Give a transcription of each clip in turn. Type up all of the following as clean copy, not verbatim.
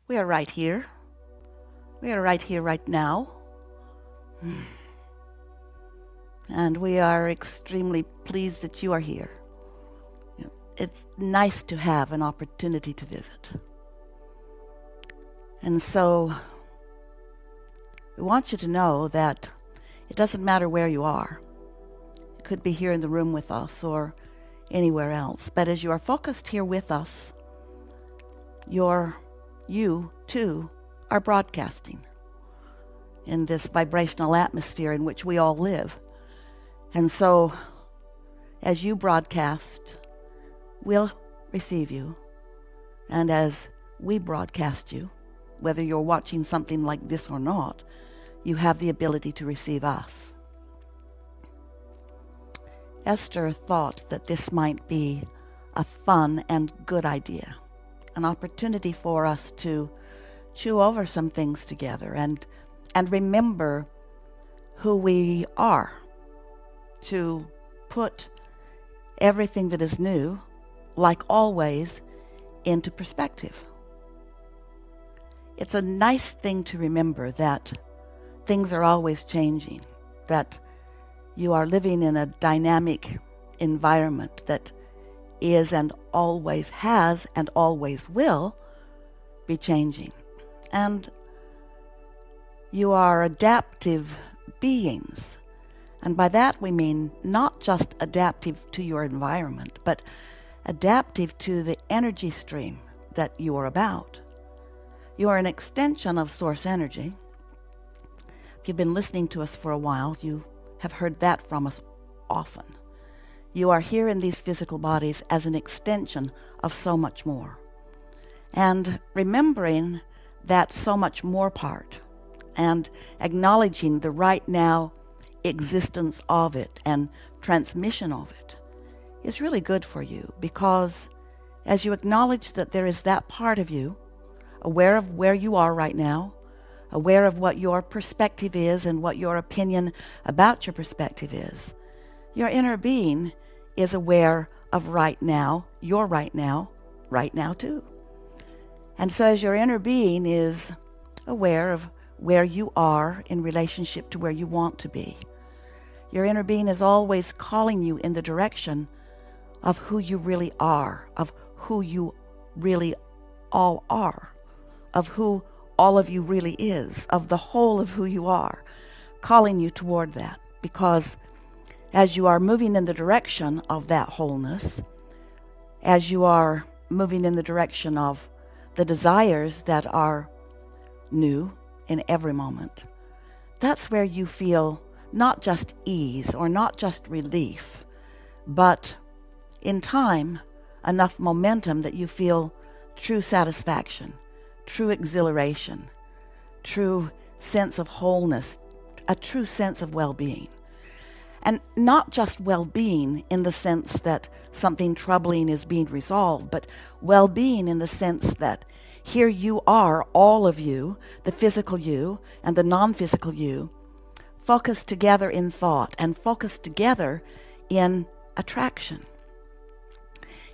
We are right here. We are right here, right now. And we are extremely pleased that you are here. It's nice to have an opportunity to visit. And so we want you to know that it doesn't matter where you are. You could be here in the room with us or anywhere else. But as you are focused here with us, you too are broadcasting in this vibrational atmosphere in which we all live. And so as you broadcast, we'll receive you. And as we broadcast you, whether you're watching something like this or not, you have the ability to receive us. Esther thought that this might be a fun and good idea, an opportunity for us to chew over some things together and remember who we are, to put everything that is new, like always, into perspective. It's a nice thing to remember that things are always changing, that you are living in a dynamic environment that is and always has and always will be changing. And you are adaptive beings. And by that we mean not just adaptive to your environment, but adaptive to the energy stream that you are about. You are an extension of source energy. If you've been listening to us for a while, you have heard that from us often. You are here in these physical bodies as an extension of so much more. And remembering that so much more part and acknowledging the right now existence of it and transmission of it is really good for you, because as you acknowledge that there is that part of you, aware of where you are right now, aware of what your perspective is and what your opinion about your perspective is, your inner being is aware of right now, your right now too. And so as your inner being is aware of where you are in relationship to where you want to be, your inner being is always calling you in the direction of who you really are, of who you really all are, of who all of you really is, of the whole of who you are, calling you toward that. Because as you are moving in the direction of that wholeness, as you are moving in the direction of the desires that are new in every moment, that's where you feel not just ease or not just relief, but in time, enough momentum that you feel true satisfaction, true exhilaration, true sense of wholeness, a true sense of well-being. And not just well-being in the sense that something troubling is being resolved, but well-being in the sense that here you are, all of you, the physical you and the non-physical you, focused together in thought and focused together in attraction.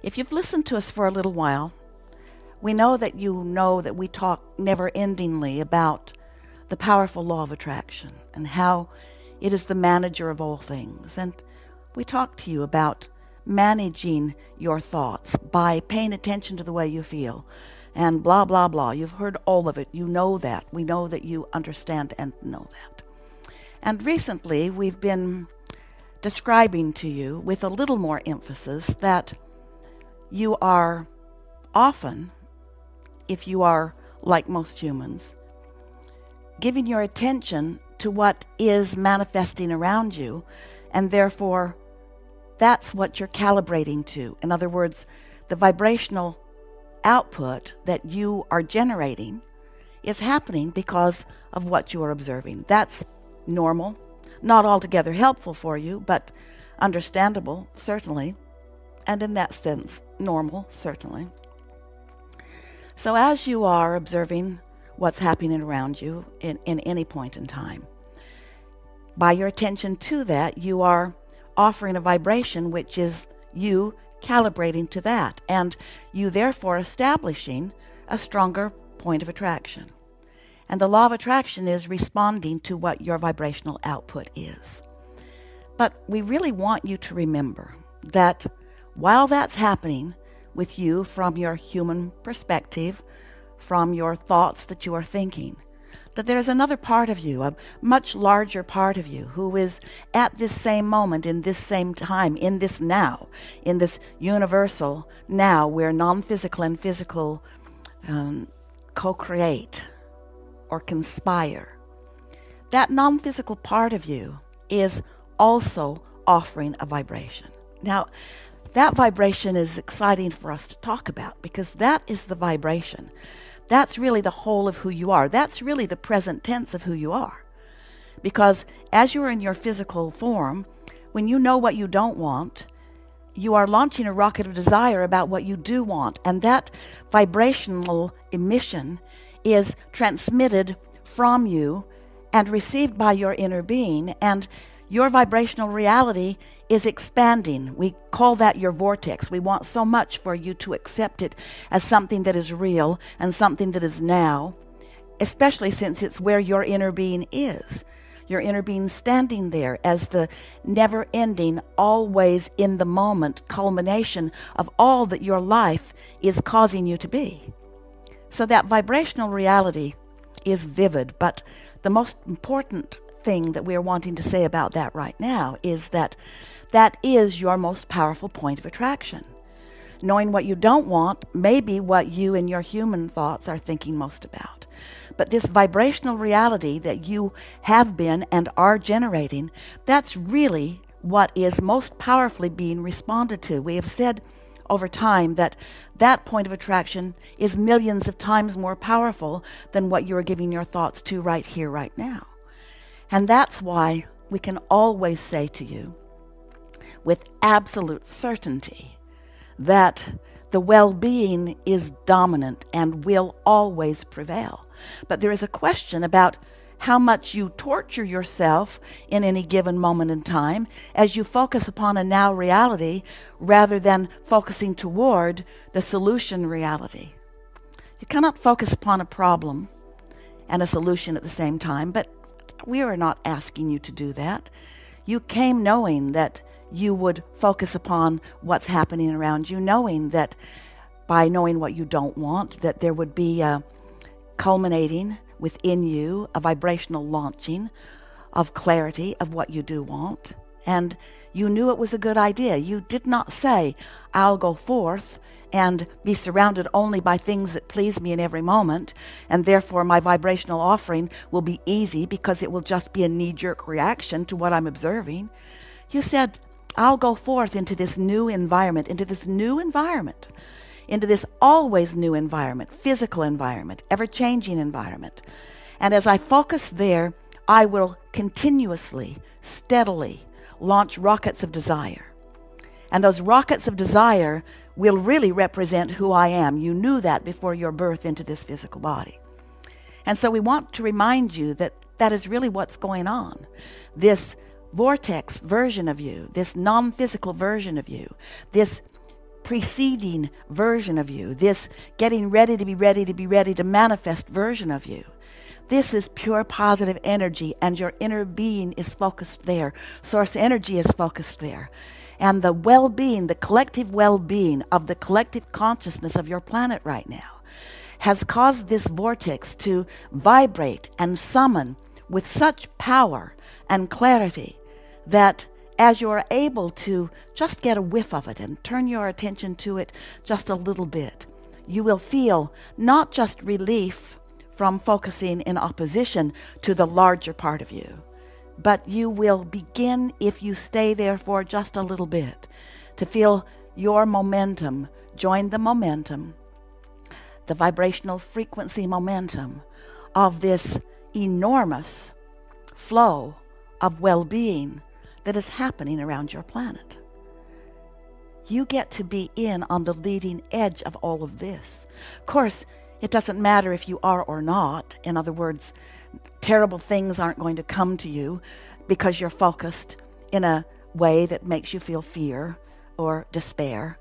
If you've listened to us for a little while, we know that you know that we talk never-endingly about the powerful law of attraction and how it is the manager of all things. And we talk to you about managing your thoughts by paying attention to the way you feel and blah, blah, blah. You've heard all of it. You know that. We know that you understand and know that. And recently we've been describing to you with a little more emphasis that you are often, if you are like most humans, giving your attention to what is manifesting around you, and therefore that's what you're calibrating to. In other words, the vibrational output that you are generating is happening because of what you are observing. That's normal, not altogether helpful for you, but understandable, certainly, and in that sense, normal, certainly. So as you are observing what's happening around you in any point in time, by your attention to that, you are offering a vibration which is you calibrating to that, and you therefore establishing a stronger point of attraction. And the law of attraction is responding to what your vibrational output is. But we really want you to remember that while that's happening with you from your human perspective, from your thoughts that you are thinking, that there is another part of you, a much larger part of you, who is at this same moment, in this same time, in this now, in this universal now where non-physical and physical co-create or conspire. That non-physical part of you is also offering a vibration. Now, that vibration is exciting for us to talk about because that is the vibration. That's really the whole of who you are. That's really the present tense of who you are. Because as you are in your physical form, when you know what you don't want, you are launching a rocket of desire about what you do want. And that vibrational emission is transmitted from you and received by your inner being. And your vibrational reality is expanding. We call that your vortex. We want so much for you to accept it as something that is real and something that is now, especially since it's where your inner being is. Your inner being standing there as the never-ending, always in the moment culmination of all that your life is causing you to be. So that vibrational reality is vivid, but the most important thing that we are wanting to say about that right now is that that is your most powerful point of attraction. Knowing what you don't want may be what you and your human thoughts are thinking most about. But this vibrational reality that you have been and are generating, that's really what is most powerfully being responded to. We have said over time that that point of attraction is millions of times more powerful than what you are giving your thoughts to right here, right now. And that's why we can always say to you with absolute certainty that the well-being is dominant and will always prevail. But there is a question about how much you torture yourself in any given moment in time as you focus upon a now reality rather than focusing toward the solution reality. You cannot focus upon a problem and a solution at the same time, but we are not asking you to do that. You came knowing that you would focus upon what's happening around you, knowing that by knowing what you don't want, that there would be a culminating within you, a vibrational launching of clarity of what you do want. And you knew it was a good idea. You did not say, I'll go forth and be surrounded only by things that please me in every moment, and therefore my vibrational offering will be easy because it will just be a knee-jerk reaction to what I'm observing. You said, I'll go forth into this new environment, into this always new environment, physical environment, ever-changing environment. And as I focus there, I will continuously, steadily launch rockets of desire. And those rockets of desire will really represent who I am. You knew that before your birth into this physical body. And so we want to remind you that that is really what's going on. This vortex version of you, this non-physical version of you, this preceding version of you, this getting ready to manifest version of you. This is pure positive energy, and your inner being is focused there. Source energy is focused there. And the well-being, the collective well-being of the collective consciousness of your planet right now has caused this vortex to vibrate and summon with such power and clarity that as you are able to just get a whiff of it and turn your attention to it just a little bit, you will feel not just relief from focusing in opposition to the larger part of you, but you will begin, if you stay there for just a little bit, to feel your momentum join the momentum, the vibrational frequency momentum of this enormous flow of well-being that is happening around your planet. You get to be in on the leading edge of all of this. Of course, it doesn't matter if you are or not. In other words, terrible things aren't going to come to you because you're focused in a way that makes you feel fear or despair.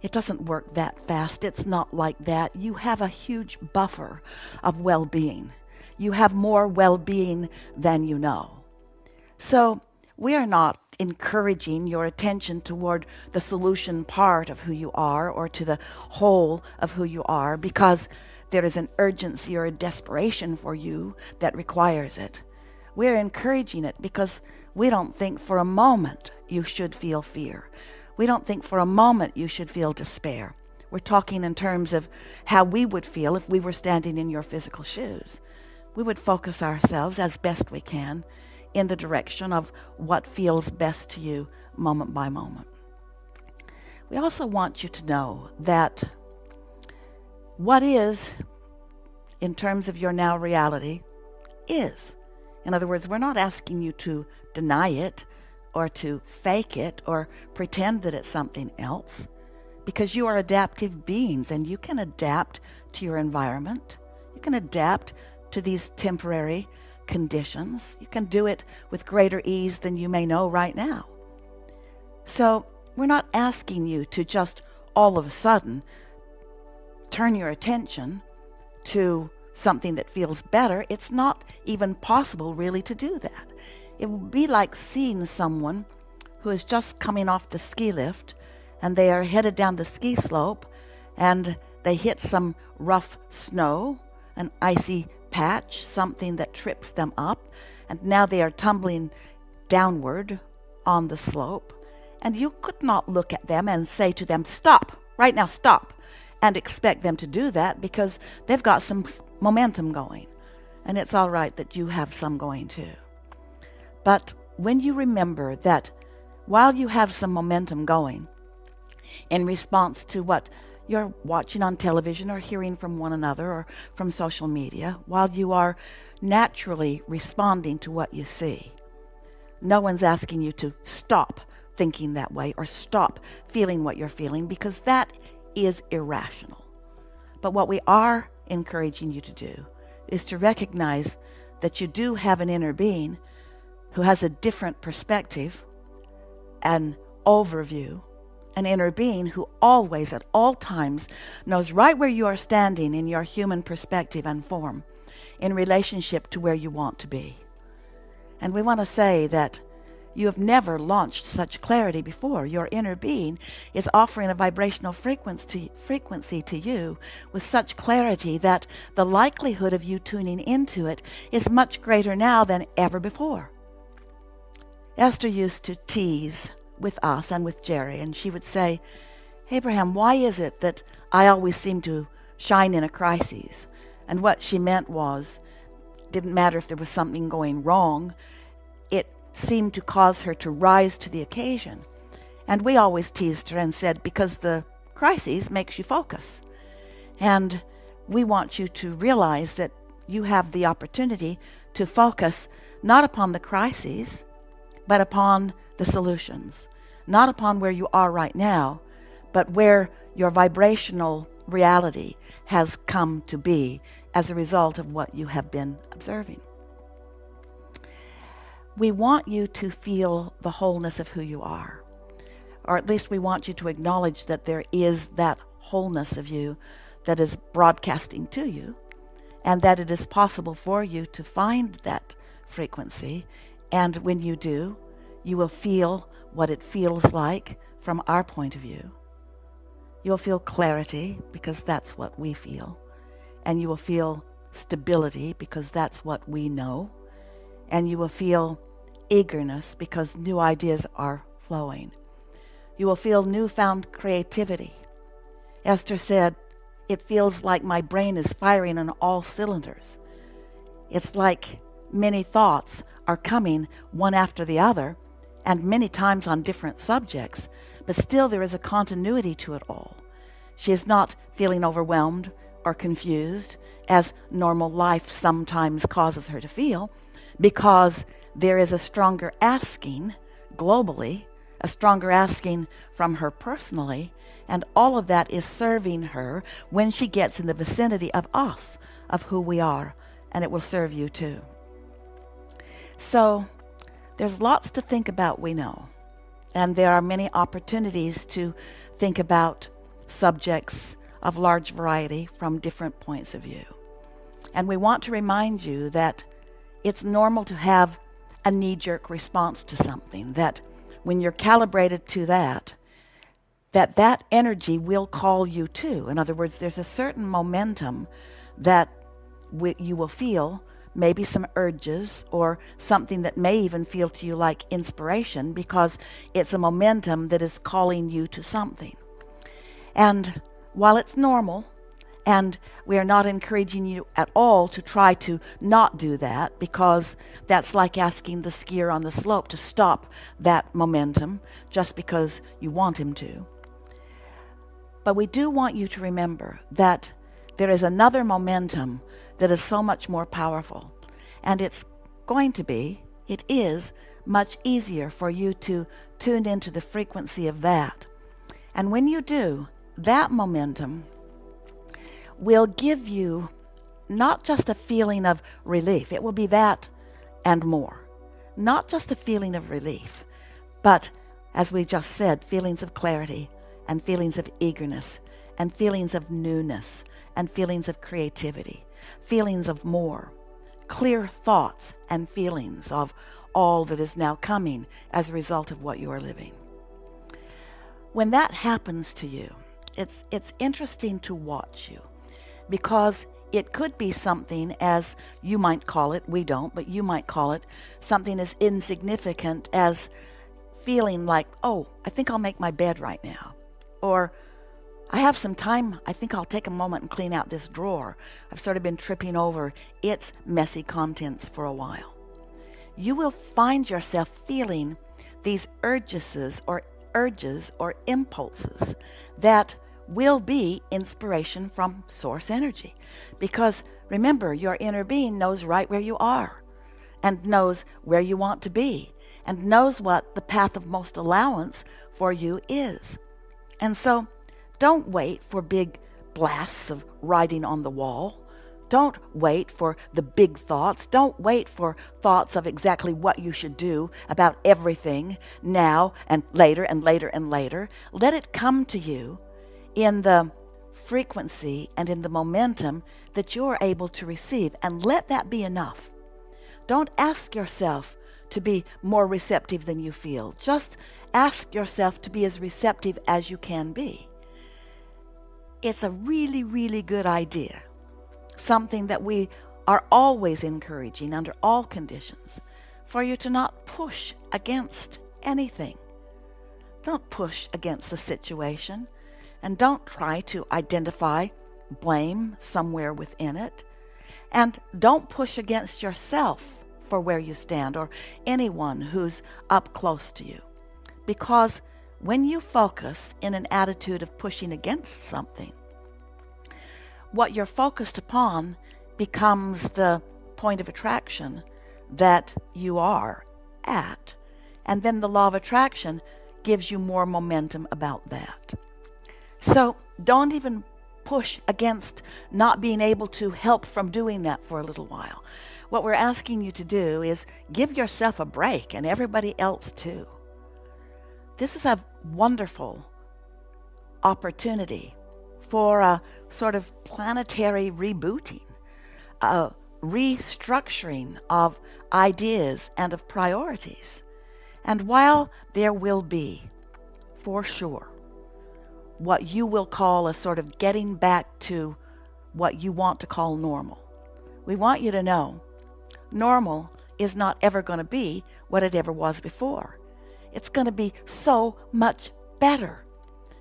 It doesn't work that fast. It's not like that. You have a huge buffer of well-being. You have more well-being than you know. So we are not encouraging your attention toward the solution part of who you are or to the whole of who you are because there is an urgency or a desperation for you that requires it. We're encouraging it because we don't think for a moment you should feel fear. We don't think for a moment you should feel despair. We're talking in terms of how we would feel if we were standing in your physical shoes. We would focus ourselves as best we can in the direction of what feels best to you moment by moment. We also want you to know that what is, in terms of your now reality, is. In other words, we're not asking you to deny it or to fake it or pretend that it's something else, because you are adaptive beings and you can adapt to your environment. You can adapt to these temporary conditions. You can do it with greater ease than you may know right now. So we're not asking you to just all of a sudden turn your attention to something that feels better. It's not even possible really to do that. It would be like seeing someone who is just coming off the ski lift and they are headed down the ski slope and they hit some rough snow, an icy patch, something that trips them up, and now they are tumbling downward on the slope. And you could not look at them and say to them, "Stop, right now, stop," and expect them to do that because they've got some momentum going. And it's all right that you have some going too. But when you remember that while you have some momentum going, in response to what you're watching on television or hearing from one another or from social media, while you are naturally responding to what you see, no one's asking you to stop thinking that way or stop feeling what you're feeling, because that is irrational. But what we are encouraging you to do is to recognize that you do have an inner being who has a different perspective, an overview, an inner being who always, at all times, knows right where you are standing in your human perspective and form in relationship to where you want to be. And we want to say that you have never launched such clarity before. Your inner being is offering a vibrational frequency to you with such clarity that the likelihood of you tuning into it is much greater now than ever before. Esther used to tease with us and with Jerry, and she would say, "Abraham, why is it that I always seem to shine in a crisis?" And what she meant was, didn't matter if there was something going wrong, it seemed to cause her to rise to the occasion. And we always teased her and said, because the crisis makes you focus. And we want you to realize that you have the opportunity to focus not upon the crises, but upon the solutions. Not upon where you are right now, but where your vibrational reality has come to be as a result of what you have been observing. We want you to feel the wholeness of who you are, or at least we want you to acknowledge that there is that wholeness of you that is broadcasting to you, and that it is possible for you to find that frequency. And when you do, you will feel what it feels like from our point of view. You'll feel clarity, because that's what we feel. And you will feel stability, because that's what we know. And you will feel eagerness, because new ideas are flowing. You will feel newfound creativity. Esther said, "It feels like my brain is firing on all cylinders." It's like many thoughts are coming one after the other, and many times on different subjects, but still there is a continuity to it all. She is not feeling overwhelmed or confused, as normal life sometimes causes her to feel, because there is a stronger asking globally, a stronger asking from her personally, and all of that is serving her when she gets in the vicinity of us, of who we are, and it will serve you too. So there's lots to think about, we know, and there are many opportunities to think about subjects of large variety from different points of view. And we want to remind you that it's normal to have a knee-jerk response to something, that when you're calibrated to that energy will call you to. In other words, there's a certain momentum that you will feel, maybe some urges or something that may even feel to you like inspiration, because it's a momentum that is calling you to something. And while it's normal, and we are not encouraging you at all to try to not do that, because that's like asking the skier on the slope to stop that momentum just because you want him to. But we do want you to remember that there is another momentum that is so much more powerful. And it is much easier for you to tune into the frequency of that. And when you do, that momentum will give you not just a feeling of relief, it will be that and more. Not just a feeling of relief, but, as we just said, feelings of clarity and feelings of eagerness and feelings of newness and feelings of creativity, feelings of more, clear thoughts and feelings of all that is now coming as a result of what you are living. When that happens to you, it's interesting to watch you, because it could be something, as you might call it, we don't, but you might call it something as insignificant as feeling like, oh, I think I'll make my bed right now. Or, I have some time, I think I'll take a moment and clean out this drawer. I've sort of been tripping over its messy contents for a while. You will find yourself feeling these urges or impulses that will be inspiration from source energy. Because remember, your inner being knows right where you are, and knows where you want to be, and knows what the path of most allowance for you is. And so, don't wait for big blasts of writing on the wall. Don't wait for the big thoughts. Don't wait for thoughts of exactly what you should do about everything now and later and later and later. Let it come to you in the frequency and in the momentum that you're able to receive, and let that be enough. Don't ask yourself to be more receptive than you feel. Just ask yourself to be as receptive as you can be. It's a really, really good idea. Something that we are always encouraging under all conditions, for you to not push against anything. Don't push against the situation, and don't try to identify blame somewhere within it. And don't push against yourself for where you stand, or anyone who's up close to you. Because when you focus in an attitude of pushing against something, what you're focused upon becomes the point of attraction that you are at. And then the law of attraction gives you more momentum about that. So don't even push against not being able to help from doing that for a little while. What we're asking you to do is give yourself a break, and everybody else too. This is a wonderful opportunity for a sort of planetary rebooting, a restructuring of ideas and of priorities. And while there will be, for sure, what you will call a sort of getting back to what you want to call normal, we want you to know normal is not ever going to be what it ever was before. It's going to be so much better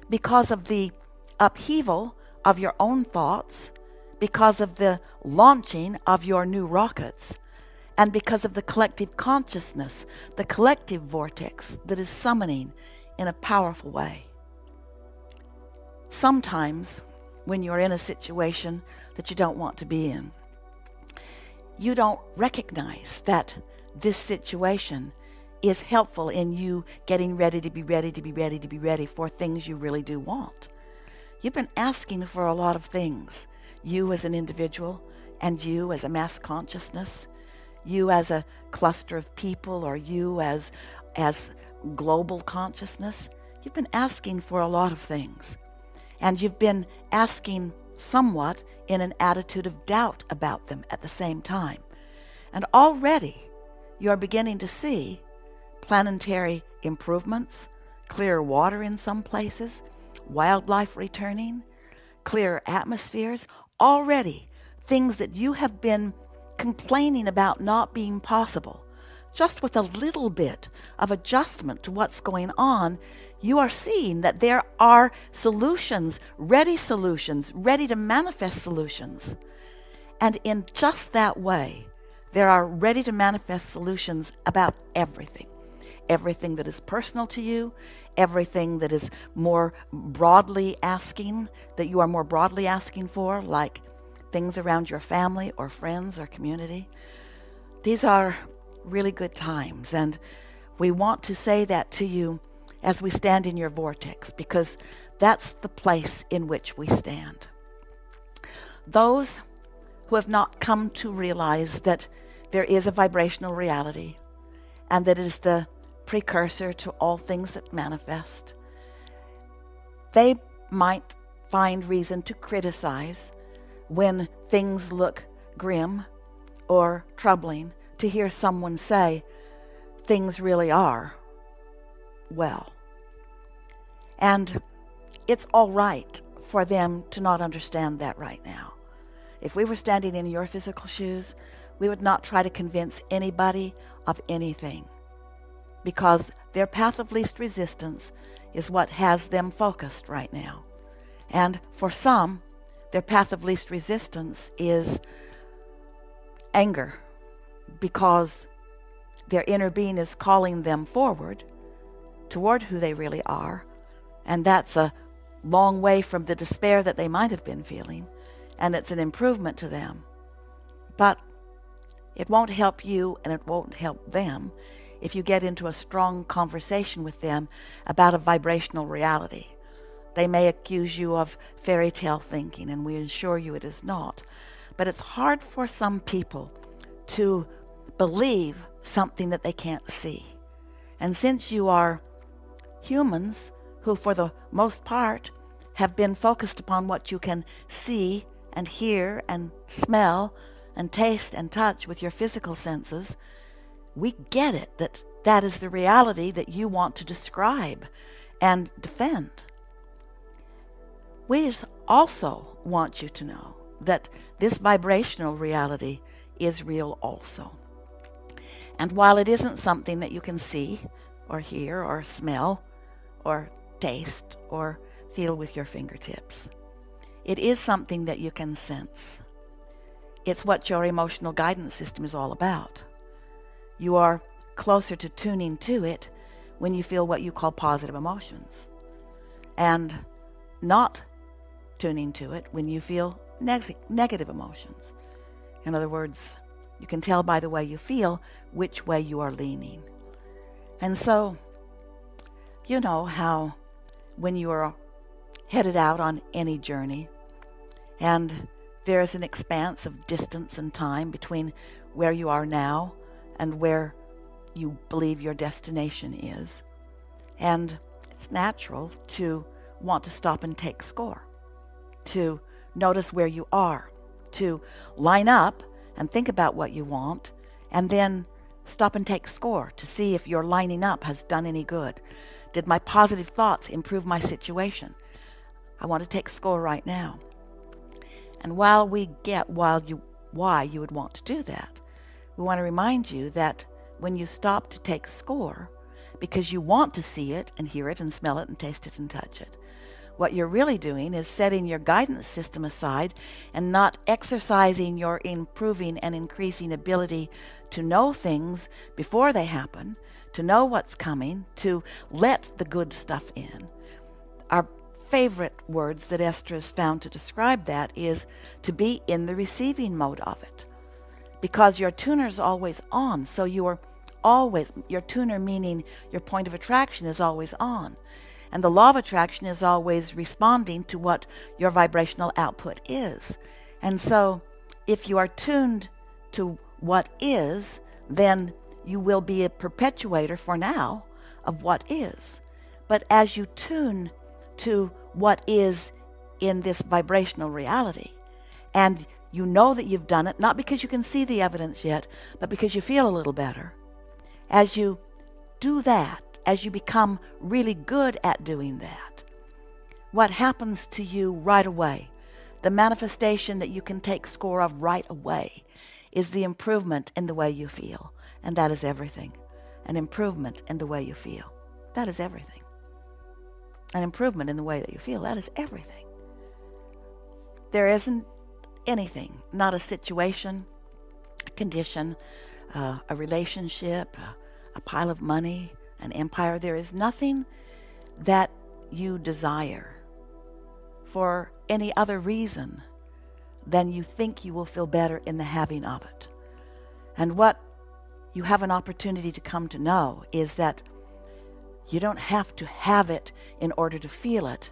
because of the upheaval of your own thoughts, because of the launching of your new rockets, and because of the collective consciousness, the collective vortex that is summoning in a powerful way. Sometimes, when you're in a situation that you don't want to be in, you don't recognize that this situation is helpful in you getting ready to be ready for things you really do want. You've been asking for a lot of things, you as an individual, and you as a mass consciousness, you as a cluster of people, or you as global consciousness. You've been asking for a lot of things. And you've been asking somewhat in an attitude of doubt about them at the same time. And already you're beginning to see planetary improvements, clearer water in some places, wildlife returning, clearer atmospheres, already things that you have been complaining about not being possible. Just with a little bit of adjustment to what's going on, you are seeing that there are solutions, ready to manifest solutions. And in just that way, there are ready to manifest solutions about everything. Everything that is personal to you, everything that is more broadly asking, that you are more broadly asking for, like things around your family or friends or community. These are really good times, and we want to say that to you as we stand in your vortex, because that's the place in which we stand. Those who have not come to realize that there is a vibrational reality and that it is the precursor to all things that manifest, they might find reason to criticize when things look grim or troubling, to hear someone say things really are well. And it's all right for them to not understand that right now. If we were standing in your physical shoes, we would not try to convince anybody of anything, because their path of least resistance is what has them focused right now. And for some, their path of least resistance is anger, because their inner being is calling them forward toward who they really are, and that's a long way from the despair that they might have been feeling, and it's an improvement to them. But it won't help you and it won't help them if you get into a strong conversation with them about a vibrational reality. They may accuse you of fairy tale thinking, and we assure you it is not. But it's hard for some people to believe something that they can't see. And since you are humans who, for the most part, have been focused upon what you can see and hear and smell and taste and touch with your physical senses, we get it that that is the reality that you want to describe and defend. We also want you to know that this vibrational reality is real also. And while it isn't something that you can see or hear or smell or taste or feel with your fingertips, it is something that you can sense. It's what your emotional guidance system is all about. You are closer to tuning to it when you feel what you call positive emotions, and not tuning to it when you feel negative emotions. In other words, you can tell by the way you feel which way you are leaning. And so, you know how when you are headed out on any journey and there is an expanse of distance and time between where you are now and where you believe your destination is, and it's natural to want to stop and take score, to notice where you are, to line up and think about what you want, and then stop and take score to see if your lining up has done any good. Did my positive thoughts improve my situation? I want to take score right now. And while we get why you would want to do that, we want to remind you that when you stop to take score, because you want to see it and hear it and smell it and taste it and touch it, what you're really doing is setting your guidance system aside and not exercising your improving and increasing ability to know things before they happen, to know what's coming, to let the good stuff in. Our favorite words that Esther has found to describe that is to be in the receiving mode of it, because your tuner's always on. So your tuner, meaning your point of attraction, is always on. And the law of attraction is always responding to what your vibrational output is. And so if you are tuned to what is, then you will be a perpetuator for now of what is. But as you tune to what is in this vibrational reality. And you know that you've done it, not because you can see the evidence yet, but because you feel a little better. As you do that, as you become really good at doing that, what happens to you right away, the manifestation that you can take score of right away, is the improvement in the way you feel. And that is everything. An improvement in the way you feel. That is everything. An improvement in the way that you feel. That is everything. There isn't anything, not a situation, a condition, a relationship, a pile of money, an empire. There is nothing that you desire for any other reason than you think you will feel better in the having of it. And what you have an opportunity to come to know is that you don't have to have it in order to feel it,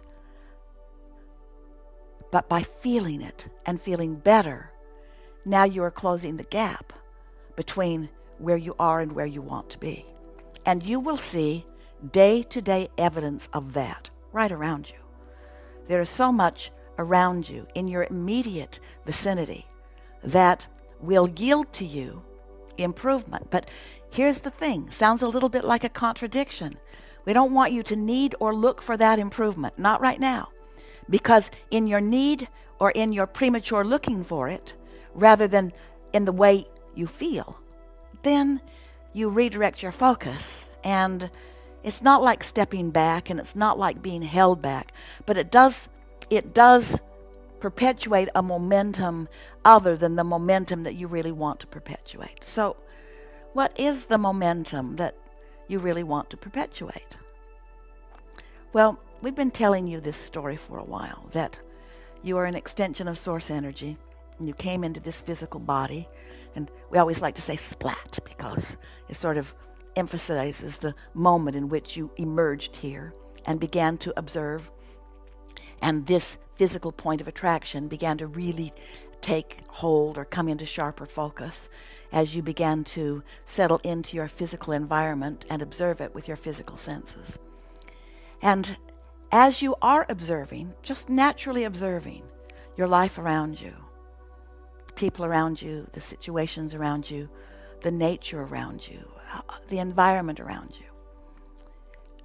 but by feeling it and feeling better, now you are closing the gap between where you are and where you want to be. And you will see day-to-day evidence of that right around you. There is so much around you in your immediate vicinity that will yield to you improvement. But here's the thing, sounds a little bit like a contradiction. We don't want you to need or look for that improvement, not right now. Because in your need or in your premature looking for it, rather than in the way you feel, then you redirect your focus. And it's not like stepping back, and it's not like being held back, but it does perpetuate a momentum other than the momentum that you really want to perpetuate. So what is the momentum that you really want to perpetuate? Well, we've been telling you this story for a while, that you are an extension of source energy, and you came into this physical body, and we always like to say splat because it sort of emphasizes the moment in which you emerged here and began to observe, and this physical point of attraction began to really take hold or come into sharper focus as you began to settle into your physical environment and observe it with your physical senses. And as you are observing, just naturally observing your life around you, the people around you, the situations around you, the nature around you, the environment around you,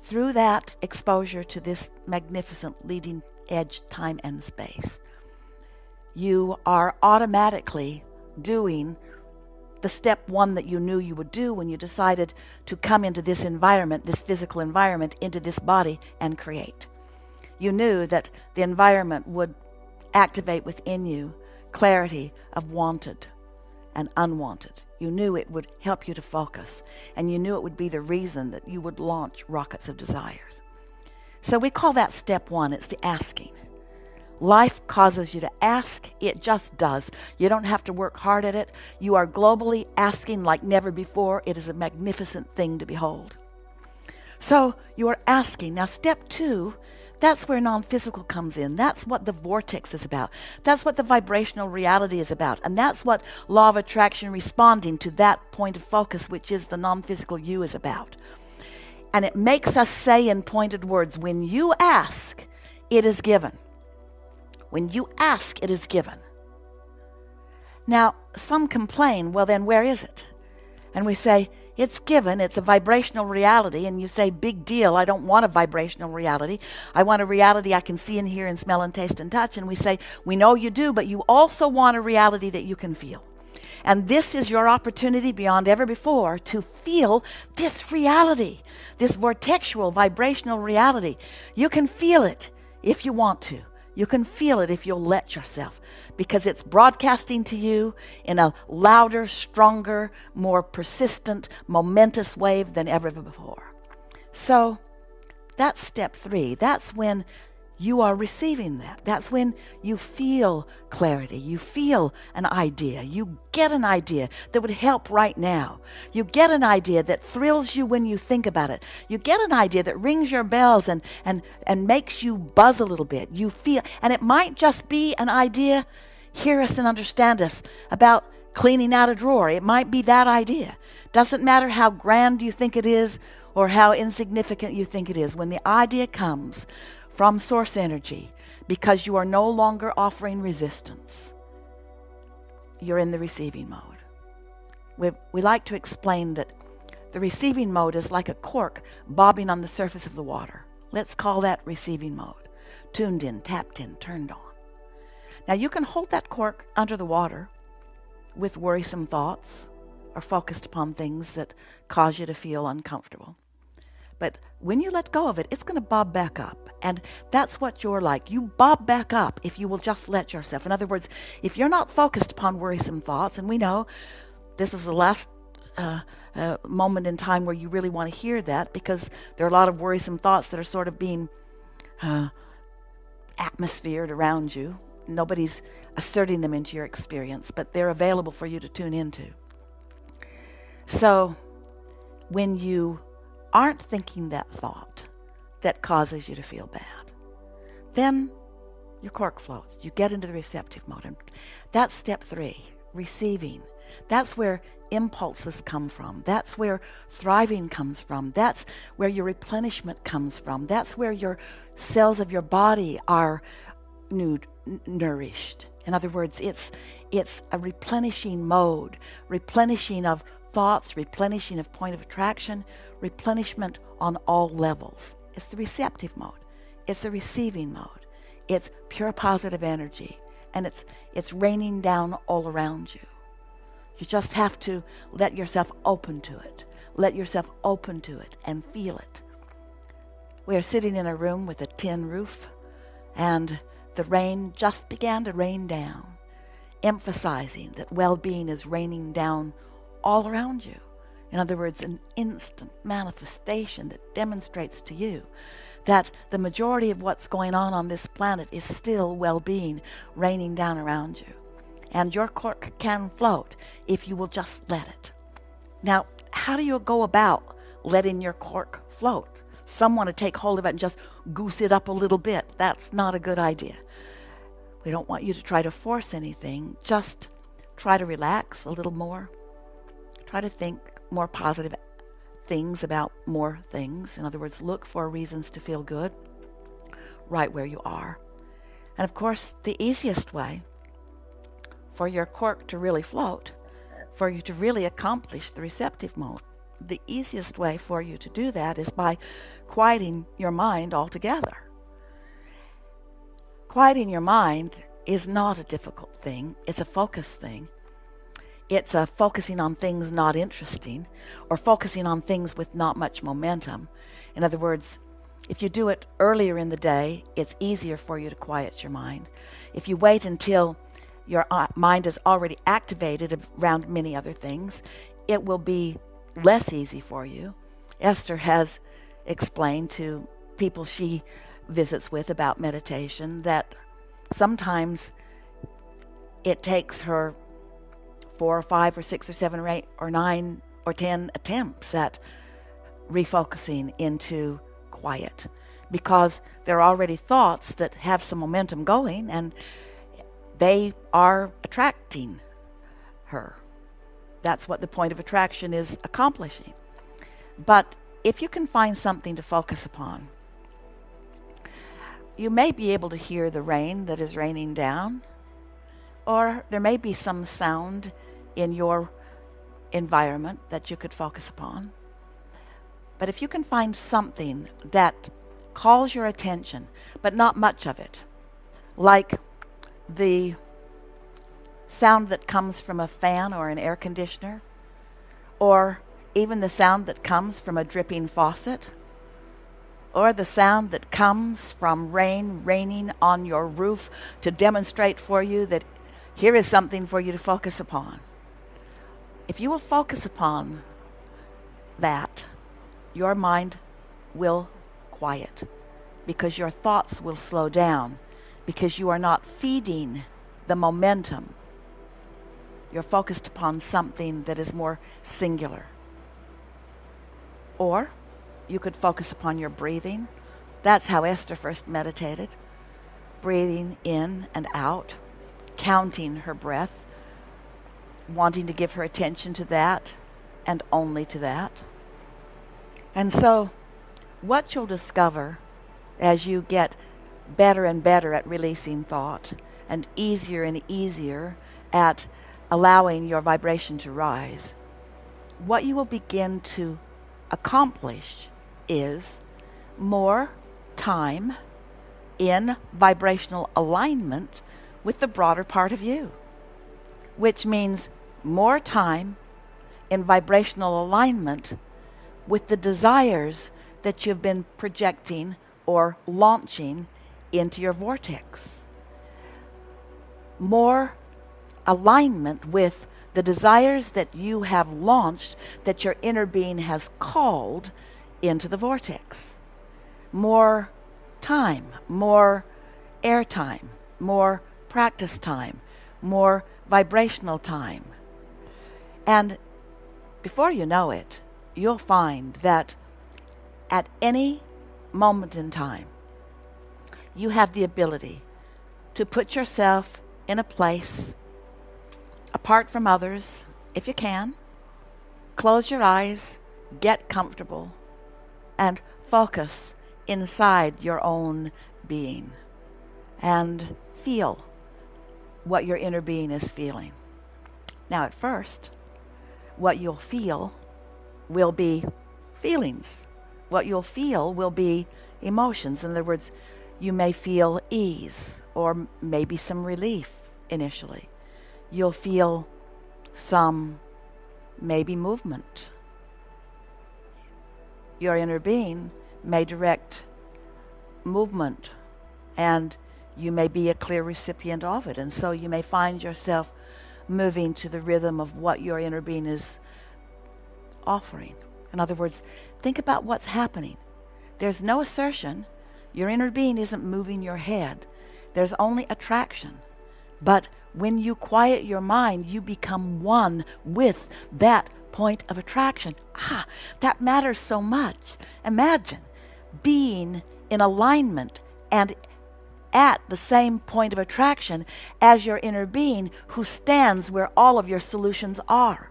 through that exposure to this magnificent leading edge time and space, you are automatically doing the step one that you knew you would do when you decided to come into this environment, this physical environment, into this body and create. You knew that the environment would activate within you clarity of wanted and unwanted. You knew it would help you to focus, and you knew it would be the reason that you would launch rockets of desires. So we call that step one. It's the asking. Life causes you to ask. It just does. You don't have to work hard at it. You are globally asking like never before. It is a magnificent thing to behold. So you are asking. Now step two, that's where non-physical comes in. That's what the vortex is about. That's what the vibrational reality is about. And that's what law of attraction responding to that point of focus, which is the non-physical you, is about. And it makes us say in pointed words, when you ask, it is given. When you ask, it is given. Now, some complain, well then where is it? And we say, it's given, it's a vibrational reality, and you say, big deal, I don't want a vibrational reality. I want a reality I can see and hear and smell and taste and touch. And we say, we know you do, but you also want a reality that you can feel. And this is your opportunity beyond ever before to feel this reality, this vortexual vibrational reality. You can feel it if you want to. You can feel it if you'll let yourself, because it's broadcasting to you in a louder, stronger, more persistent, momentous wave than ever before. So that's step three. That's when you are receiving that. That's when you feel clarity. You feel an idea. You get an idea that would help right now. You get an idea that thrills you when you think about it. You get an idea that rings your bells and makes you buzz a little bit. You feel, and it might just be an idea, hear us and understand us, about cleaning out a drawer. It might be that idea. Doesn't matter how grand you think it is or how insignificant you think it is. When the idea comes from source energy, because you are no longer offering resistance. You're in the receiving mode. We like to explain that the receiving mode is like a cork bobbing on the surface of the water. Let's call that receiving mode. Tuned in, tapped in, turned on. Now you can hold that cork under the water with worrisome thoughts or focused upon things that cause you to feel uncomfortable. But when you let go of it, it's going to bob back up. And that's what you're like. You bob back up if you will just let yourself. In other words, if you're not focused upon worrisome thoughts, and we know this is the last moment in time where you really want to hear that, because there are a lot of worrisome thoughts that are sort of being atmosphered around you. Nobody's asserting them into your experience, but they're available for you to tune into. So when you aren't thinking that thought that causes you to feel bad, then your cork floats. You get into the receptive mode. And that's step 3, receiving. That's where impulses come from. That's where thriving comes from. That's where your replenishment comes from. That's where your cells of your body are nourished. In other words, it's a replenishing mode, replenishing of thoughts, replenishing of point of attraction, replenishment on all levels. It's the receptive mode. It's the receiving mode. It's pure positive energy, and it's raining down all around you. You just have to let yourself open to it. Let yourself open to it and feel it. We are sitting in a room with a tin roof, and the rain just began to rain down, emphasizing that well-being is raining down all around you. In other words, an instant manifestation that demonstrates to you that the majority of what's going on this planet is still well-being raining down around you. And your cork can float if you will just let it. Now, how do you go about letting your cork float? Some want to take hold of it and just goose it up a little bit. That's not a good idea. We don't want you to try to force anything. Just try to relax a little more. Try to think more positive things about more things. In other words, look for reasons to feel good right where you are. And of course, the easiest way for your cork to really float, for you to really accomplish the receptive mode, the easiest way for you to do that is by quieting your mind altogether. Quieting your mind is not a difficult thing. It's a focus thing. It's a focusing on things not interesting, or focusing on things with not much momentum. In other words, if you do it earlier in the day, it's easier for you to quiet your mind. If you wait until your mind is already activated around many other things, it will be less easy for you. Esther has explained to people she visits with about meditation that sometimes it takes her 4 or 5 or 6 or 7 or 8 or 9 or 10 attempts at refocusing into quiet, because there are already thoughts that have some momentum going and they are attracting her. That's what the point of attraction is accomplishing. But if you can find something to focus upon, you may be able to hear the rain that is raining down, or there may be some sound in your environment that you could focus upon. But if you can find something that calls your attention, but not much of it, like the sound that comes from a fan or an air conditioner, or even the sound that comes from a dripping faucet, or the sound that comes from rain raining on your roof to demonstrate for you that here is something for you to focus upon. If you will focus upon that, your mind will quiet, because your thoughts will slow down, because you are not feeding the momentum. You're focused upon something that is more singular. Or you could focus upon your breathing. That's how Esther first meditated. Breathing in and out, counting her breath, wanting to give her attention to that and only to that. And so what you'll discover as you get better and better at releasing thought, and easier at allowing your vibration to rise, what you will begin to accomplish is more time in vibrational alignment with the broader part of you, which means more time in vibrational alignment with the desires that you've been projecting or launching into your vortex. More alignment with the desires that you have launched, that your inner being has called into the vortex. More time, more airtime, more practice time, more vibrational time. And before you know it, you'll find that at any moment in time, you have the ability to put yourself in a place apart from others, if you can. Close your eyes, get comfortable, and focus inside your own being and feel what your inner being is feeling. Now, at first, what you'll feel will be feelings. What you'll feel will be emotions. In other words, you may feel ease or maybe some relief initially. You'll feel some maybe movement. Your inner being may direct movement, and you may be a clear recipient of it. And so you may find yourself moving to the rhythm of what your inner being is offering. In other words, think about what's happening. There's no assertion. Your inner being isn't moving your head. There's only attraction. But when you quiet your mind, you become one with that point of attraction. That matters so much. Imagine being in alignment and at the same point of attraction as your inner being, who stands where all of your solutions are,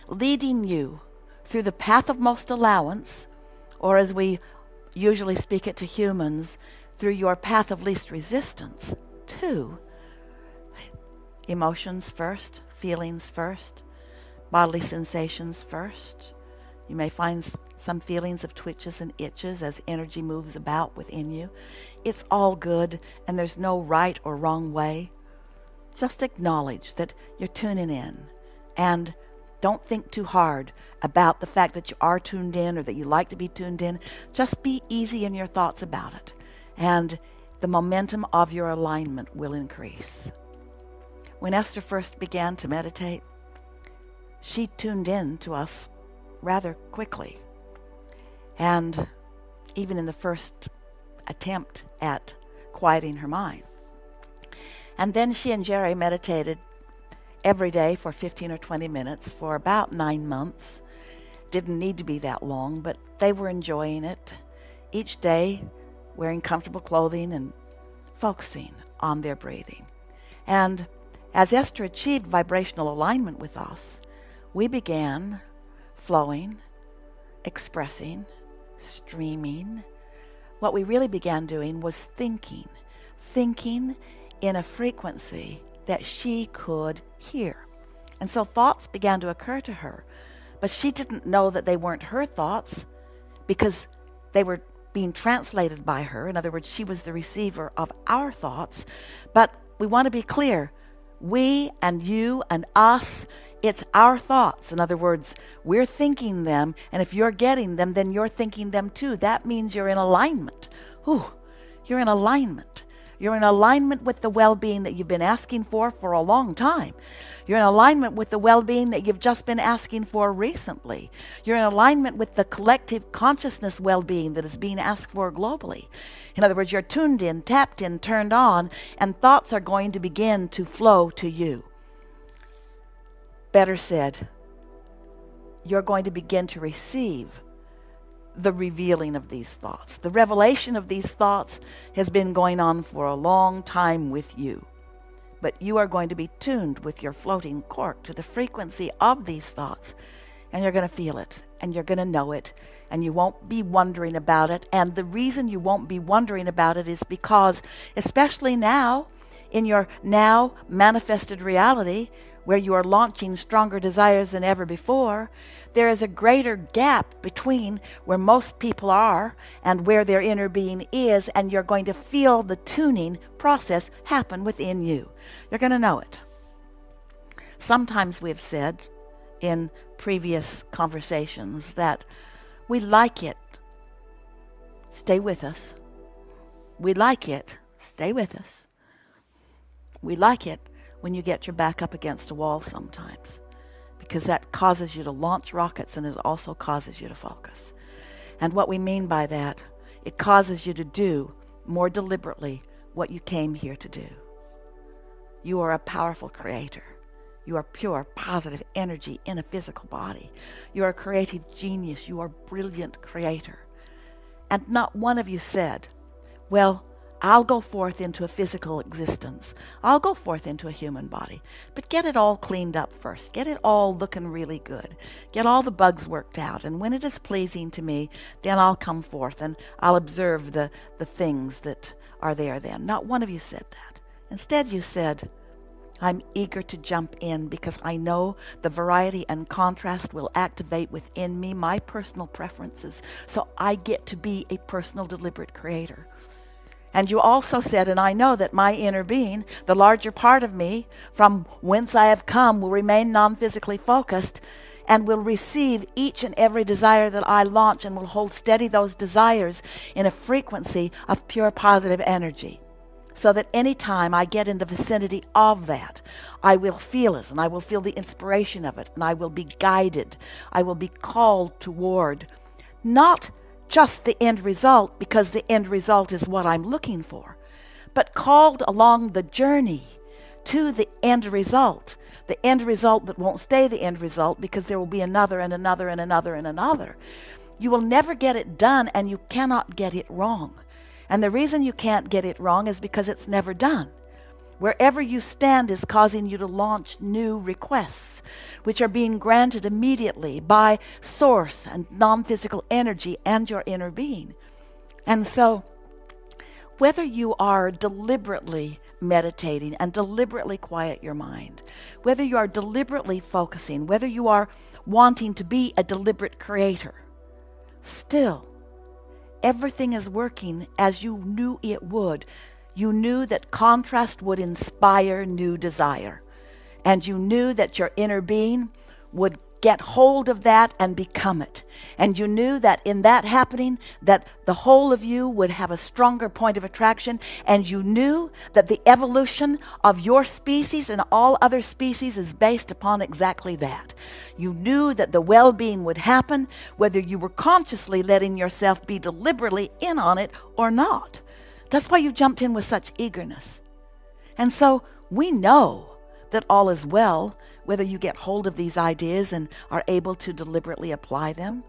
leading you through the path of most allowance, or as we usually speak it to humans, through your path of least resistance, to emotions first, feelings first, bodily sensations first. You may find some feelings of twitches and itches as energy moves about within you. It's all good, and there's no right or wrong way. Just acknowledge that you're tuning in, and don't think too hard about the fact that you are tuned in or that you like to be tuned in. Just be easy in your thoughts about it, and the momentum of your alignment will increase. When Esther first began to meditate, she tuned in to us rather quickly. And even in the first attempt at quieting her mind. And then she and Jerry meditated every day for 15 or 20 minutes for about 9 months. Didn't need to be that long, but they were enjoying it. Each day, wearing comfortable clothing and focusing on their breathing. And as Esther achieved vibrational alignment with us, we began flowing, expressing, streaming. What we really began doing was thinking in a frequency that she could hear. And so thoughts began to occur to her, but she didn't know that they weren't her thoughts because they were being translated by her. In other words, she was the receiver of our thoughts. But we want to be clear. We and you and us, it's our thoughts. In other words, we're thinking them, and if you're getting them, then you're thinking them too. That means you're in alignment. You're in alignment. You're in alignment with the well-being that you've been asking for a long time. You're in alignment with the well-being that you've just been asking for recently. You're in alignment with the collective consciousness well-being that is being asked for globally. In other words, you're tuned in, tapped in, turned on, and thoughts are going to begin to flow to you. Better said, you're going to begin to receive the revealing of these thoughts. The revelation of these thoughts has been going on for a long time with you. But you are going to be tuned with your floating cork to the frequency of these thoughts. and you're going to feel it, and you're going to know it, and you won't be wondering about it. And the reason you won't be wondering about it is because, especially now, in your now manifested reality, where you are launching stronger desires than ever before, there is a greater gap between where most people are and where their inner being is, and you're going to feel the tuning process happen within you. You're going to know it. Sometimes we've said in previous conversations that we like it. Stay with us. We like it. Stay with us. We like it when you get your back up against a wall sometimes, because that causes you to launch rockets, and it also causes you to focus. And what we mean by that, it causes you to do more deliberately what you came here to do. You are a powerful creator. You are pure, positive energy in a physical body. You are a creative genius. You are a brilliant creator. And not one of you said, well, I'll go forth into a physical existence. I'll go forth into a human body. But get it all cleaned up first. Get it all looking really good. Get all the bugs worked out. And when it is pleasing to me, then I'll come forth and I'll observe the things that are there then. Not one of you said that. Instead, you said, I'm eager to jump in because I know the variety and contrast will activate within me my personal preferences. So I get to be a personal, deliberate creator. And you also said, and I know that my inner being, the larger part of me, from whence I have come, will remain non-physically focused and will receive each and every desire that I launch, and will hold steady those desires in a frequency of pure positive energy. So that any time I get in the vicinity of that, I will feel it, and I will feel the inspiration of it, and I will be guided. I will be called toward not just the end result, because the end result is what I'm looking for, but called along the journey to the end result that won't stay the end result, because there will be another and another and another and another. You will never get it done, and you cannot get it wrong. And the reason you can't get it wrong is because it's never done. Wherever you stand is causing you to launch new requests, which are being granted immediately by source and non-physical energy and your inner being. And so, whether you are deliberately meditating and deliberately quiet your mind, whether you are deliberately focusing, whether you are wanting to be a deliberate creator, still, everything is working as you knew it would. You knew that contrast would inspire new desire. And you knew that your inner being would get hold of that and become it. And you knew that in that happening, that the whole of you would have a stronger point of attraction. And you knew that the evolution of your species and all other species is based upon exactly that. You knew that the well-being would happen, whether you were consciously letting yourself be deliberately in on it or not. That's why you jumped in with such eagerness. And so we know that all is well, whether you get hold of these ideas and are able to deliberately apply them.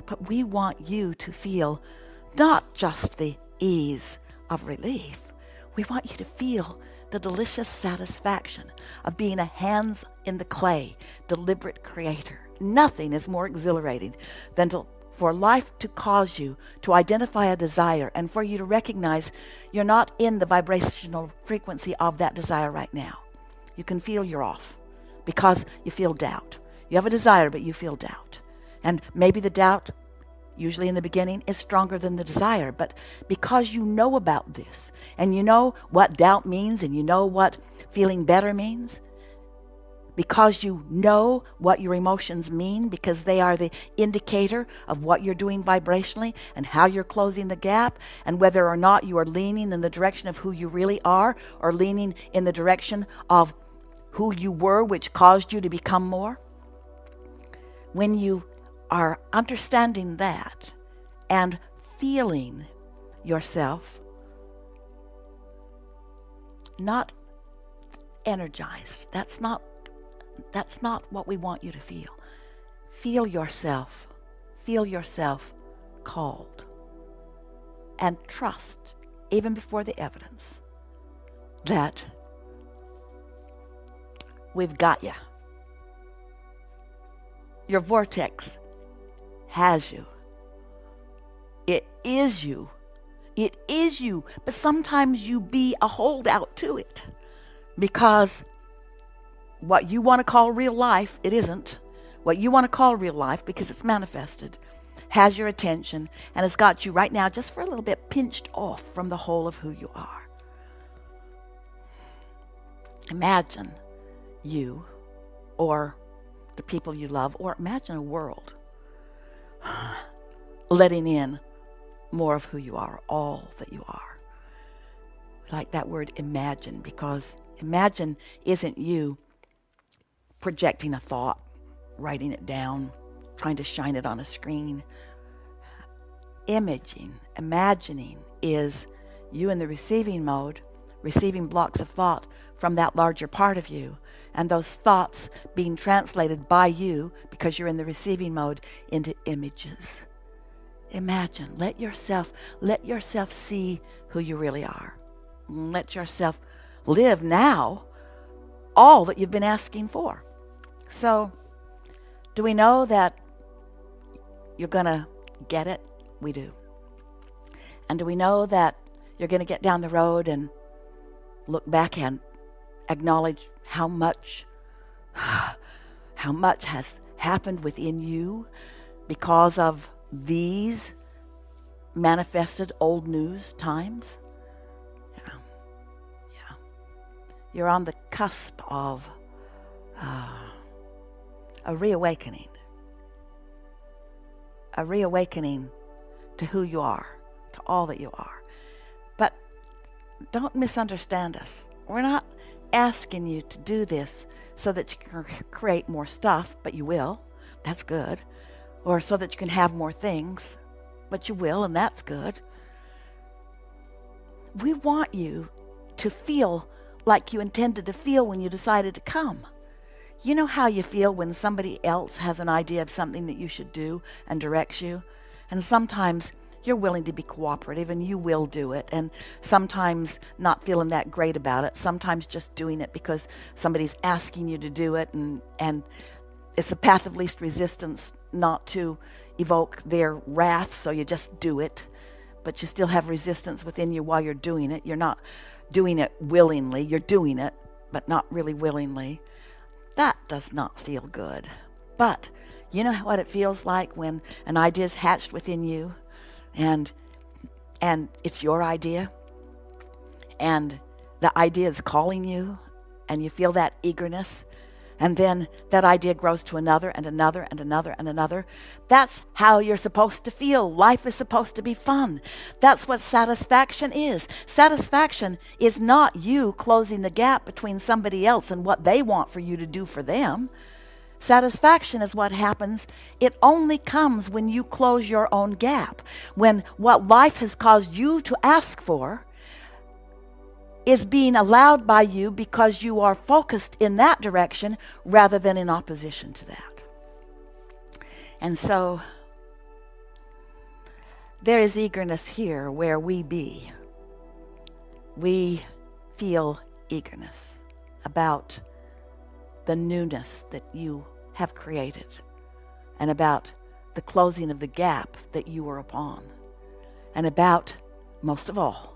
But we want you to feel not just the ease of relief. We want you to feel the delicious satisfaction of being a hands in the clay, deliberate creator. Nothing is more exhilarating than for life to cause you to identify a desire, and for you to recognize you're not in the vibrational frequency of that desire right now. You can feel you're off because you feel doubt. You have a desire, but you feel doubt. And maybe the doubt, usually in the beginning, is stronger than the desire. But because you know about this, and you know what doubt means, and you know what feeling better means, because you know what your emotions mean, because they are the indicator of what you're doing vibrationally and how you're closing the gap, and whether or not you are leaning in the direction of who you really are, or leaning in the direction of who you were, which caused you to become more. When you are understanding that and feeling yourself not energized, that's not what we want you to feel. Feel yourself called, and trust, even before the evidence, that we've got you. Your vortex has you. It is you. It is you. But sometimes you be a holdout to it, because what you want to call real life, it isn't. What you want to call real life, because it's manifested, has your attention and has got you right now just for a little bit pinched off from the whole of who you are. Imagine you or the people you love, or imagine a world letting in more of who you are, all that you are. I like that word imagine, because imagine isn't you projecting a thought, writing it down, trying to shine it on a screen. Imagining is you in the receiving mode, receiving blocks of thought from that larger part of you, and those thoughts being translated by you, because you're in the receiving mode, into images. Imagine, let yourself see who you really are. Let yourself live now all that you've been asking for. So, do we know that you're going to get it? We do. And do we know that you're going to get down the road and look back and acknowledge how much has happened within you because of these manifested old news times? Yeah. You're on the cusp of a reawakening to who you are, to all that you are. But don't misunderstand us. We're not asking you to do this so that you can create more stuff, but you will. That's good. Or so that you can have more things, but you will, and that's good. We want you to feel like you intended to feel when you decided to come. You know how you feel when somebody else has an idea of something that you should do and directs you? And sometimes you're willing to be cooperative and you will do it, and sometimes not feeling that great about it, sometimes just doing it because somebody's asking you to do it, and it's the path of least resistance not to evoke their wrath, so you just do it, but you still have resistance within you while you're doing it. You're not doing it willingly, you're doing it, but not really willingly. That does not feel good. But you know what it feels like when an idea is hatched within you, and it's your idea, and the idea is calling you, and you feel that eagerness, and then that idea grows to another and another and another and another. That's how you're supposed to feel. Life is supposed to be fun. That's what satisfaction is. Satisfaction is not you closing the gap between somebody else and what they want for you to do for them. Satisfaction is what happens. It only comes when you close your own gap. When what life has caused you to ask for is being allowed by you because you are focused in that direction rather than in opposition to that. And so there is eagerness here where we be. We feel eagerness about the newness that you have created and about the closing of the gap that you are upon, and about, most of all,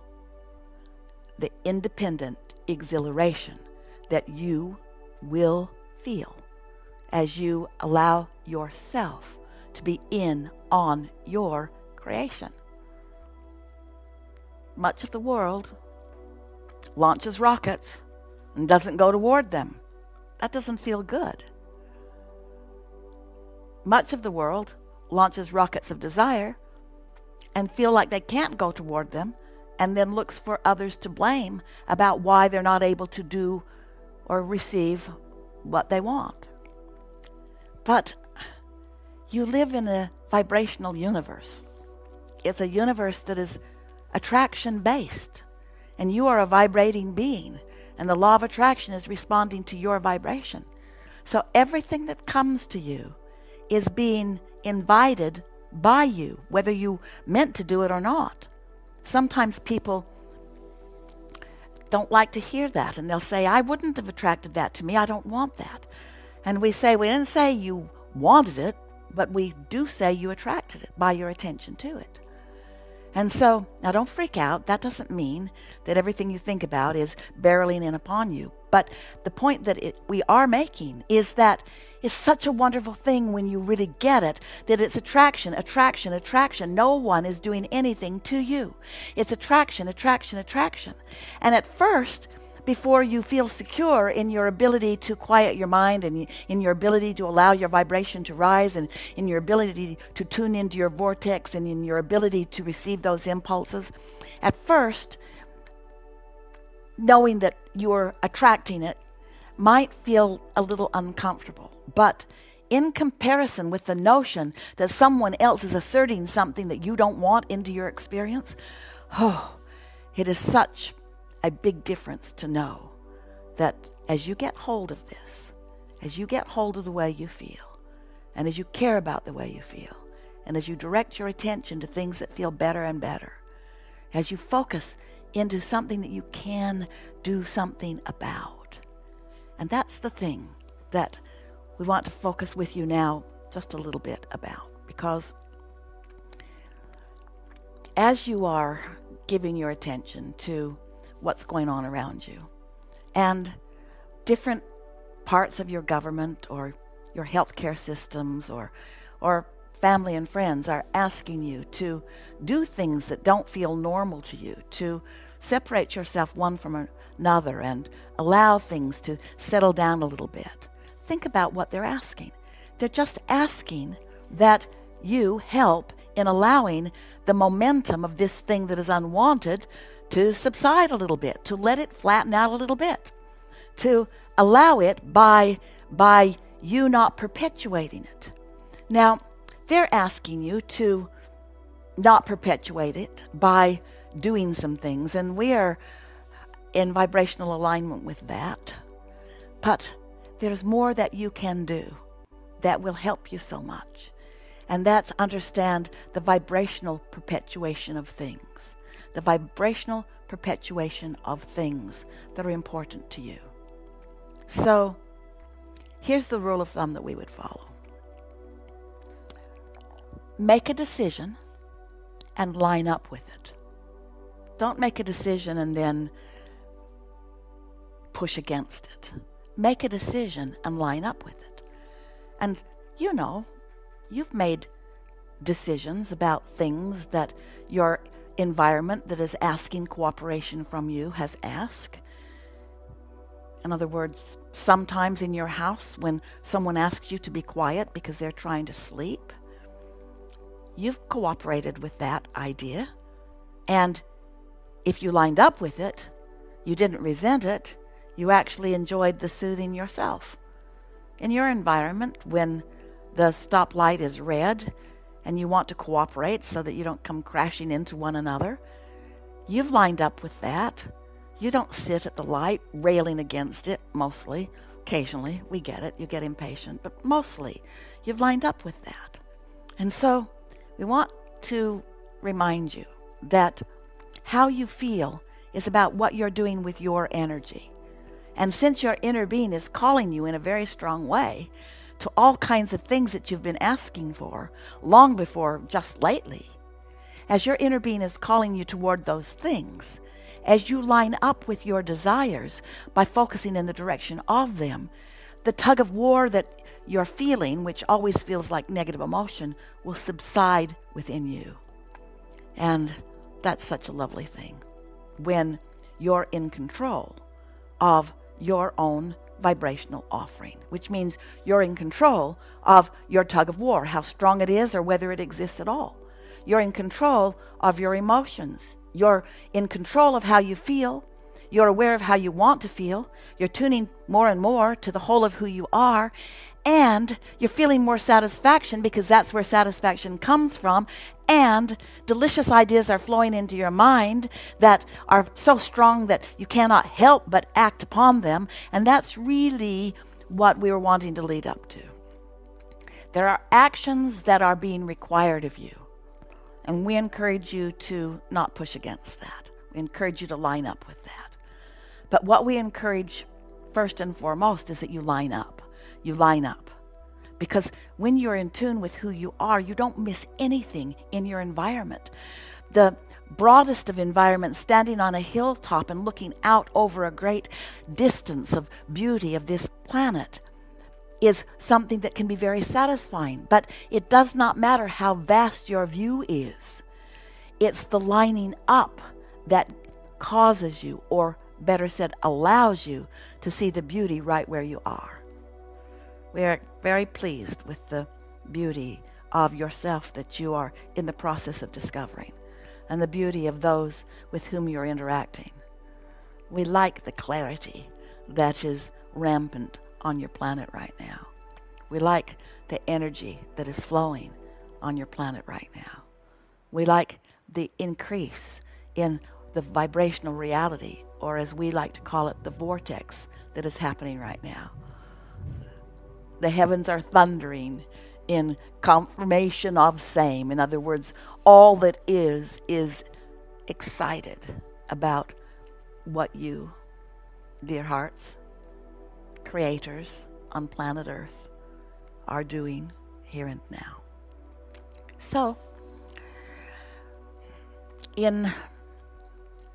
the independent exhilaration that you will feel as you allow yourself to be in on your creation. Much of the world launches rockets and doesn't go toward them. That doesn't feel good. Much of the world launches rockets of desire and feel like they can't go toward them, and then looks for others to blame about why they're not able to do or receive what they want. But you live in a vibrational universe. It's a universe that is attraction-based, and you are a vibrating being, and the law of attraction is responding to your vibration. So everything that comes to you is being invited by you, whether you meant to do it or not. Sometimes people don't like to hear that, and they'll say, I wouldn't have attracted that to me. I don't want that. And we say, we didn't say you wanted it, but we do say you attracted it by your attention to it. And so, now don't freak out. That doesn't mean that everything you think about is barreling in upon you. But the point that we are making is that it's such a wonderful thing when you really get it, that it's attraction, attraction, attraction. No one is doing anything to you. It's attraction, attraction, attraction. And at first, before you feel secure in your ability to quiet your mind and in your ability to allow your vibration to rise and in your ability to tune into your vortex and in your ability to receive those impulses, at first, knowing that you're attracting it might feel a little uncomfortable. But in comparison with the notion that someone else is asserting something that you don't want into your experience, it is such a big difference to know that as you get hold of this, as you get hold of the way you feel, and as you care about the way you feel, and as you direct your attention to things that feel better and better, as you focus into something that you can do something about. And that's the thing that we want to focus with you now just a little bit about, because as you are giving your attention to what's going on around you, and different parts of your government or your healthcare systems or family and friends are asking you to do things that don't feel normal to you, to separate yourself one from another and allow things to settle down a little bit. Think about what they're asking. They're just asking that you help in allowing the momentum of this thing that is unwanted to subside a little bit, to let it flatten out a little bit, to allow it by you not perpetuating it. Now, they're asking you to not perpetuate it by doing some things, and we are in vibrational alignment with that. But there's more that you can do that will help you so much, and that's understand the vibrational perpetuation of things. The vibrational perpetuation of things that are important to you. So, here's the rule of thumb that we would follow. Make a decision and line up with it. Don't make a decision and then push against it. Make a decision and line up with it. And you know, you've made decisions about things that your environment that is asking cooperation from you has asked. In other words, sometimes in your house when someone asks you to be quiet because they're trying to sleep, you've cooperated with that idea. And if you lined up with it, you didn't resent it, you actually enjoyed the soothing yourself. In your environment, when the stoplight is red and you want to cooperate so that you don't come crashing into one another, you've lined up with that. You don't sit at the light railing against it, mostly. Occasionally, we get it, you get impatient, but mostly you've lined up with that. And so we want to remind you that how you feel is about what you're doing with your energy. And since your inner being is calling you in a very strong way to all kinds of things that you've been asking for long before just lately, as your inner being is calling you toward those things, as you line up with your desires by focusing in the direction of them, the tug of war that you're feeling, which always feels like negative emotion, will subside within you. And that's such a lovely thing when you're in control of your own vibrational offering, which means you're in control of your tug of war, how strong it is or whether it exists at all. You're in control of your emotions. You're in control of how you feel. You're aware of how you want to feel. You're tuning more and more to the whole of who you are. And you're feeling more satisfaction because that's where satisfaction comes from. And delicious ideas are flowing into your mind that are so strong that you cannot help but act upon them. And that's really what we were wanting to lead up to. There are actions that are being required of you. And we encourage you to not push against that. We encourage you to line up with that. But what we encourage first and foremost is that you line up. You line up. Because when you're in tune with who you are, you don't miss anything in your environment. The broadest of environments, standing on a hilltop and looking out over a great distance of beauty of this planet, is something that can be very satisfying. But it does not matter how vast your view is. It's the lining up that causes you, or better said, allows you to see the beauty right where you are. We are very pleased with the beauty of yourself that you are in the process of discovering, and the beauty of those with whom you're interacting. We like the clarity that is rampant on your planet right now. We like the energy that is flowing on your planet right now. We like the increase in the vibrational reality, or as we like to call it, the vortex that is happening right now. The heavens are thundering in confirmation of same. In other words, all that is excited about what you, dear hearts, creators on planet Earth, are doing here and now. So, in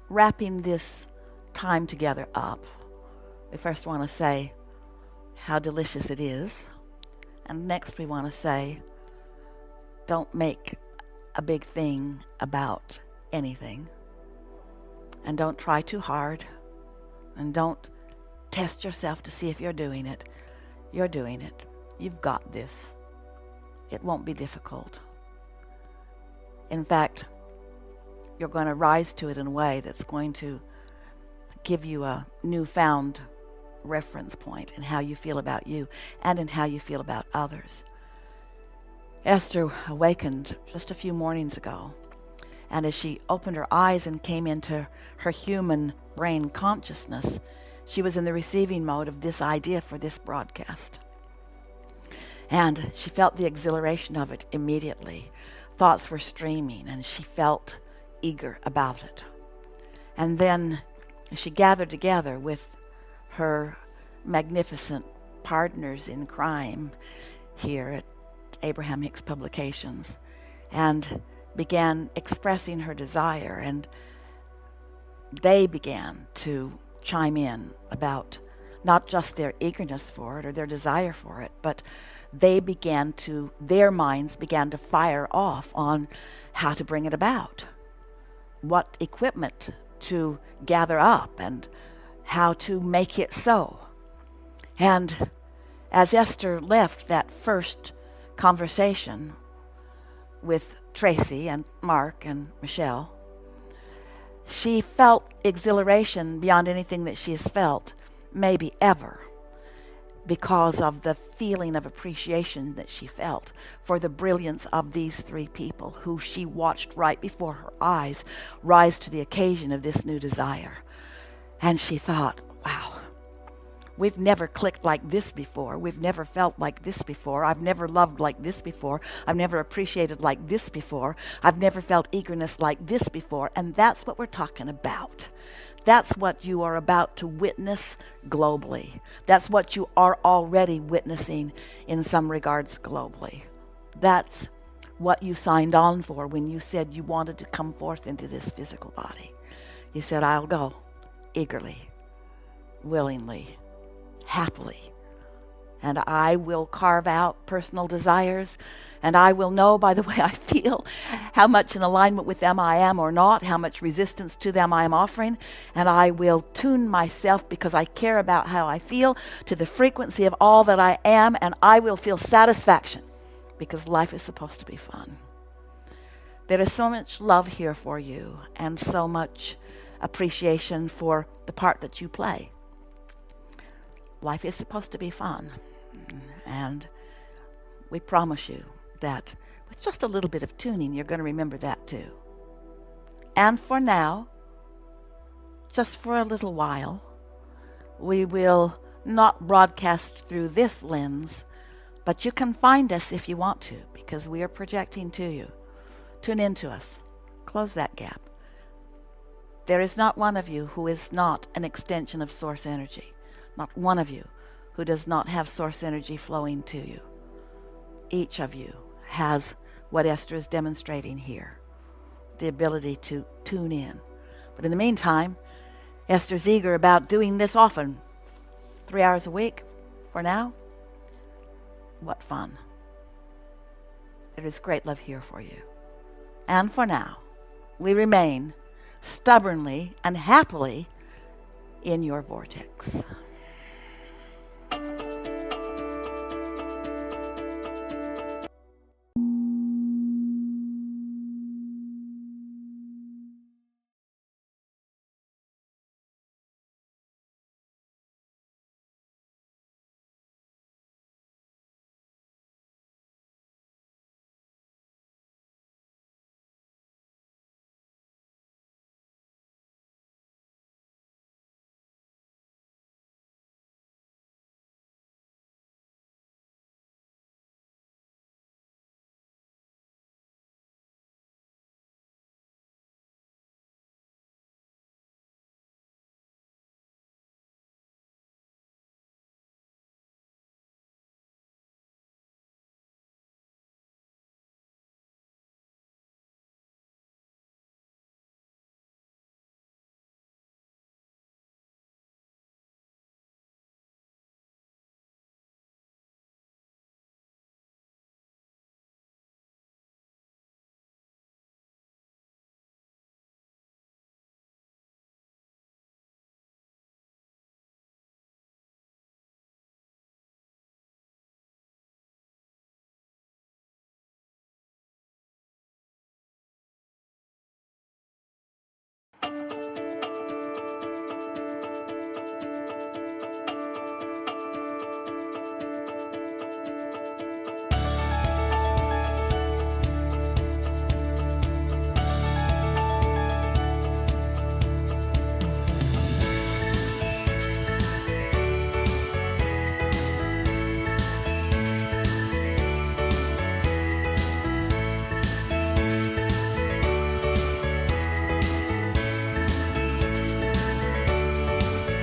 wrapping this time together up, we first want to say how delicious it is. And next we want to say, don't make a big thing about anything. And don't try too hard. And don't test yourself to see if you're doing it. You're doing it. You've got this. It won't be difficult. In fact, you're going to rise to it in a way that's going to give you a newfound reference point in how you feel about you and in how you feel about others. Esther awakened just a few mornings ago, and as she opened her eyes and came into her human brain consciousness, she was in the receiving mode of this idea for this broadcast. And she felt the exhilaration of it immediately. Thoughts were streaming, and she felt eager about it. And then she gathered together with her magnificent partners in crime here at Abraham-Hicks Publications, and began expressing her desire, and they began to chime in about not just their eagerness for it or their desire for it, but their minds began to fire off on how to bring it about, what equipment to gather up, and how to make it so. And as Esther left that first conversation with Tracy and Mark and Michelle, she felt exhilaration beyond anything that she has felt, maybe ever, because of the feeling of appreciation that she felt for the brilliance of these three people who she watched right before her eyes rise to the occasion of this new desire. And she thought, wow, we've never clicked like this before. We've never felt like this before. I've never loved like this before. I've never appreciated like this before. I've never felt eagerness like this before. And that's what we're talking about. That's what you are about to witness globally. That's what you are already witnessing in some regards globally. That's what you signed on for when you said you wanted to come forth into this physical body. You said, I'll go eagerly, willingly, happily. And I will carve out personal desires, and I will know by the way I feel how much in alignment with them I am or not, how much resistance to them I am offering, and I will tune myself, because I care about how I feel, to the frequency of all that I am, and I will feel satisfaction, because life is supposed to be fun. There is so much love here for you, and so much appreciation for the part that you play. Life is supposed to be fun, and we promise you that with just a little bit of tuning, you're going to remember that too. And for now, just for a little while, we will not broadcast through this lens, but you can find us if you want to, because we are projecting to you. Tune into us. Close that gap. There is not one of you who is not an extension of source energy. Not one of you who does not have source energy flowing to you. each of you has what Esther is demonstrating here, the ability to tune in. But in the meantime, Esther's eager about doing this often, 3 hours a week for now. What fun. There is great love here for you. And for now, we remain stubbornly and happily in your vortex.